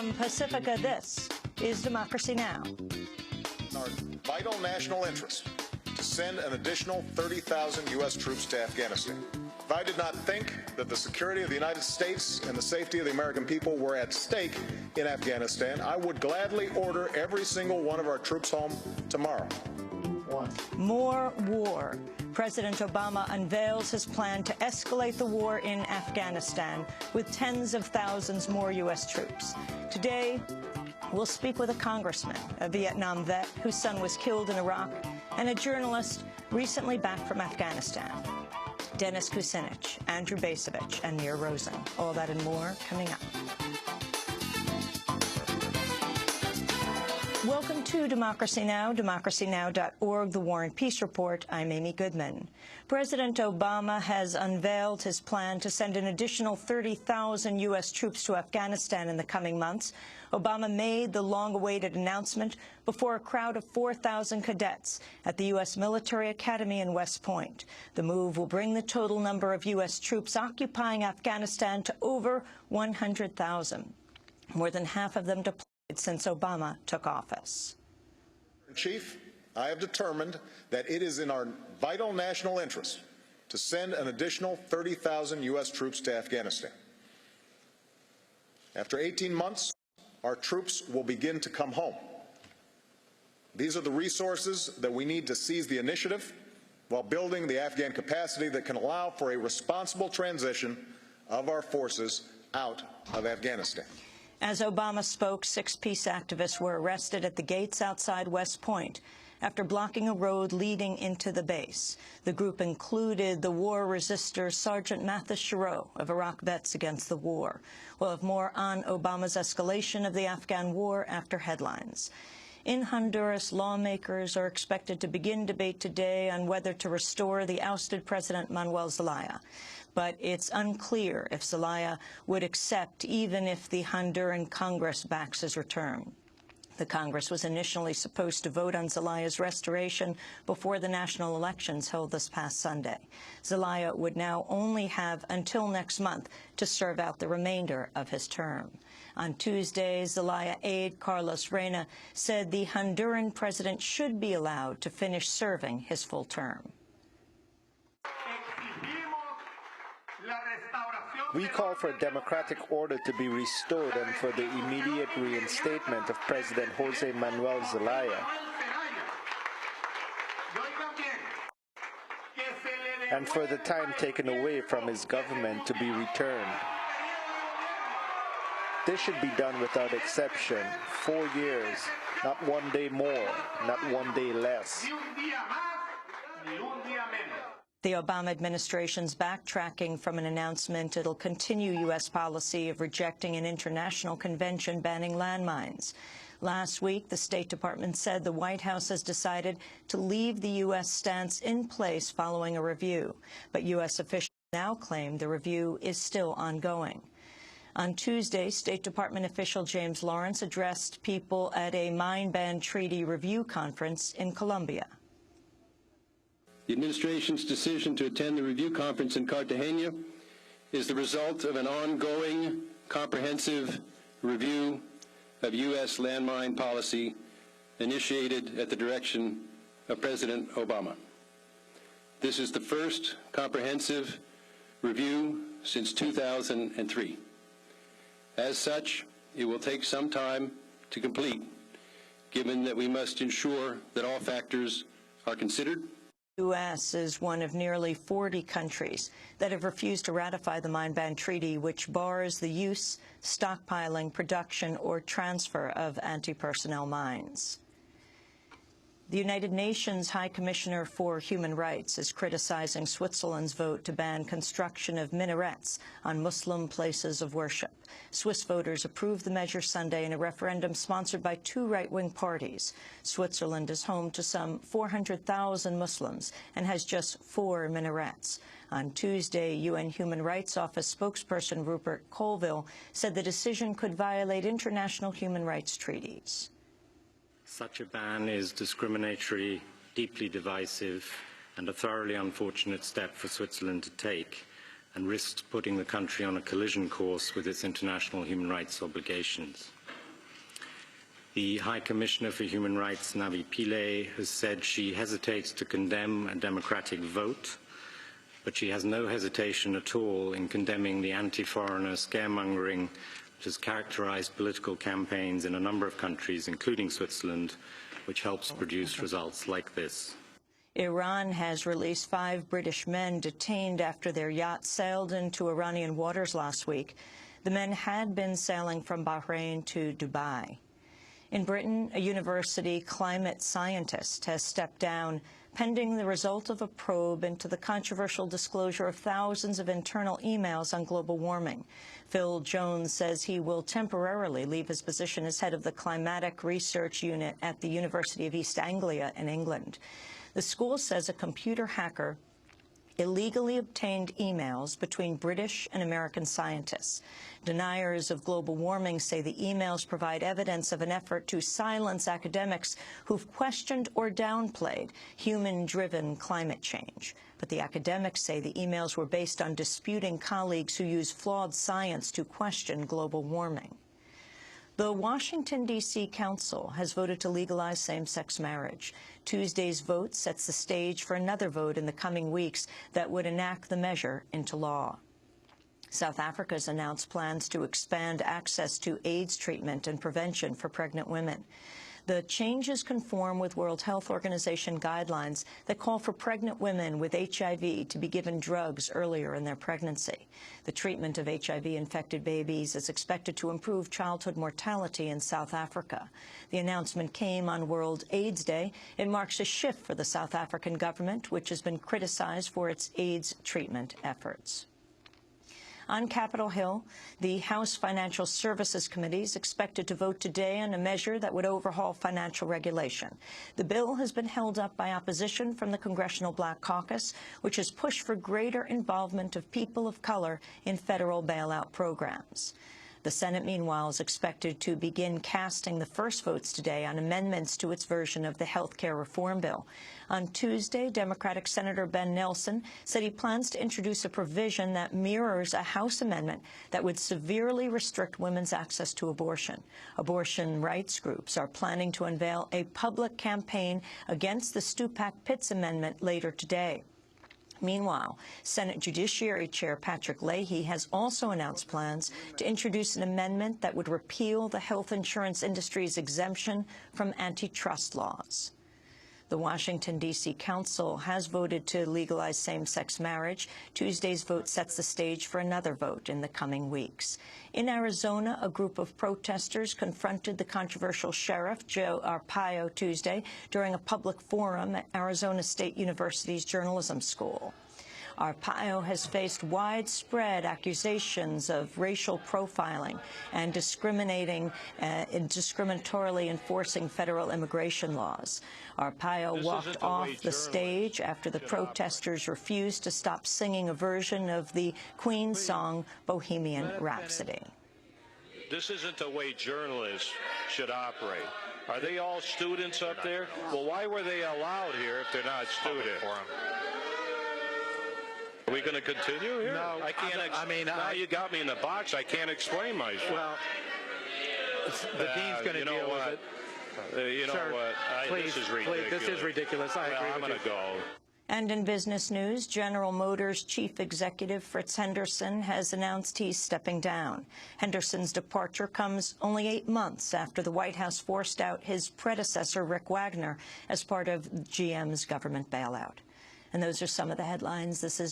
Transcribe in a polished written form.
From Pacifica, this is Democracy Now! In our vital national interest to send an additional 30,000 U.S. troops to Afghanistan. If I did not think that the security of the United States and the safety of the American people were at stake in Afghanistan, I would gladly order every single one of our troops home tomorrow. More war. President Obama unveils his plan to escalate the war in Afghanistan with tens of thousands more U.S. troops. Today, we'll speak with a congressman, a Vietnam vet whose son was killed in Iraq, and a journalist recently back from Afghanistan. Dennis Kucinich, Andrew Bacevich, and Nir Rosen. All that and more coming up. Welcome to Democracy Now!, democracynow.org, The War and Peace Report. I'm Amy Goodman. President Obama has unveiled his plan to send an additional 30,000 U.S. troops to Afghanistan in the coming months. Obama made the long-awaited announcement before a crowd of 4,000 cadets at the U.S. Military Academy in West Point. The move will bring the total number of U.S. troops occupying Afghanistan to over 100,000, more than half of them deployed since Obama took office. Chief, I have determined that it is in our vital national interest to send an additional 30,000 U.S. troops to Afghanistan. After 18 months, our troops will begin to come home. These are the resources that we need to seize the initiative while building the Afghan capacity that can allow for a responsible transition of our forces out of Afghanistan. As Obama spoke, 6 peace activists were arrested at the gates outside West Point after blocking a road leading into the base. The group included the war resistor Sergeant Mathis Sherrif of Iraq Vets Against the War. We'll have more on Obama's escalation of the Afghan war after headlines. In Honduras, lawmakers are expected to begin debate today on whether to restore the ousted President Manuel Zelaya. But it's unclear if Zelaya would accept even if the Honduran Congress backs his return. The Congress was initially supposed to vote on Zelaya's restoration before the national elections held this past Sunday. Zelaya would now only have until next month to serve out the remainder of his term. On Tuesday, Zelaya aide Carlos Reyna said the Honduran president should be allowed to finish serving his full term. We call for a democratic order to be restored and for the immediate reinstatement of President Jose Manuel Zelaya. And for the time taken away from his government to be returned. This should be done without exception. 4 years, not 1 day more, not 1 day less. The Obama administration's backtracking from an announcement it'll continue U.S. policy of rejecting an international convention banning landmines. Last week, the State Department said the White House has decided to leave the U.S. stance in place following a review. But U.S. officials now claim the review is still ongoing. On Tuesday, State Department official James Lawrence addressed people at a mine ban treaty review conference in Colombia. The administration's decision to attend the review conference in Cartagena is the result of an ongoing, comprehensive review of U.S. landmine policy initiated at the direction of President Obama. This is the first comprehensive review since 2003. As such, it will take some time to complete, given that we must ensure that all factors are considered. The U.S. is one of nearly 40 countries that have refused to ratify the Mine Ban Treaty, which bars the use, stockpiling, production, or transfer of anti-personnel mines. The United Nations High Commissioner for Human Rights is criticizing Switzerland's vote to ban construction of minarets on Muslim places of worship. Swiss voters approved the measure Sunday in a referendum sponsored by 2 right-wing parties. Switzerland is home to some 400,000 Muslims and has just 4 minarets. On Tuesday, UN Human Rights Office spokesperson Rupert Colville said the decision could violate international human rights treaties. Such a ban is discriminatory, deeply divisive, and a thoroughly unfortunate step for Switzerland to take, and risks putting the country on a collision course with its international human rights obligations. The High Commissioner for Human Rights, Navi Pillay, has said she hesitates to condemn a democratic vote, but she has no hesitation at all in condemning the anti-foreigner scaremongering which has characterized political campaigns in a number of countries, including Switzerland, which helps produce results like this. Iran has released 5 British men detained after their yacht sailed into Iranian waters last week. The men had been sailing from Bahrain to Dubai. In Britain, a university climate scientist has stepped down pending the result of a probe into the controversial disclosure of thousands of internal emails on global warming. Phil Jones says he will temporarily leave his position as head of the Climatic Research Unit at the University of East Anglia in England. The school says a computer hacker illegally obtained emails between British and American scientists. Deniers of global warming say the emails provide evidence of an effort to silence academics who've questioned or downplayed human-driven climate change. But the academics say the emails were based on disputing colleagues who use flawed science to question global warming. The Washington, D.C. Council has voted to legalize same-sex marriage. Tuesday's vote sets the stage for another vote in the coming weeks that would enact the measure into law. South Africa's announced plans to expand access to AIDS treatment and prevention for pregnant women. The changes conform with World Health Organization guidelines that call for pregnant women with HIV to be given drugs earlier in their pregnancy. The treatment of HIV-infected babies is expected to improve childhood mortality in South Africa. The announcement came on World AIDS Day. It marks a shift for the South African government, which has been criticized for its AIDS treatment efforts. On Capitol Hill, the House Financial Services Committee is expected to vote today on a measure that would overhaul financial regulation. The bill has been held up by opposition from the Congressional Black Caucus, which has pushed for greater involvement of people of color in federal bailout programs. The Senate, meanwhile, is expected to begin casting the first votes today on amendments to its version of the health care reform bill. On Tuesday, Democratic Senator Ben Nelson said he plans to introduce a provision that mirrors a House amendment that would severely restrict women's access to abortion. Abortion rights groups are planning to unveil a public campaign against the Stupak-Pitts amendment later today. Meanwhile, Senate Judiciary Chair Patrick Leahy has also announced plans to introduce an amendment that would repeal the health insurance industry's exemption from antitrust laws. The Washington, D.C. Council has voted to legalize same-sex marriage. Tuesday's vote sets the stage for another vote in the coming weeks. In Arizona, a group of protesters confronted the controversial Sherrif, Joe Arpaio, Tuesday during a public forum at Arizona State University's journalism school. Arpaio has faced widespread accusations of racial profiling and discriminatorily enforcing federal immigration laws. Arpaio walked off the stage after the protesters refused to stop singing a version of the Queen song Bohemian Rhapsody. This isn't the way journalists should operate. Are they all students up there? Well, why were they allowed here if they're not students? Are we going to continue here? No, I can't. Now you got me in the box. I can't explain myself. Well, the dean's going to deal with it. You know Sir, what? Please, this is ridiculous. This is ridiculous. I agree I'm with going to go. And in business news, General Motors chief executive Fritz Henderson has announced he's stepping down. Henderson's departure comes only 8 months after the White House forced out his predecessor, Rick Wagner, as part of GM's government bailout. And those are some of the headlines. This is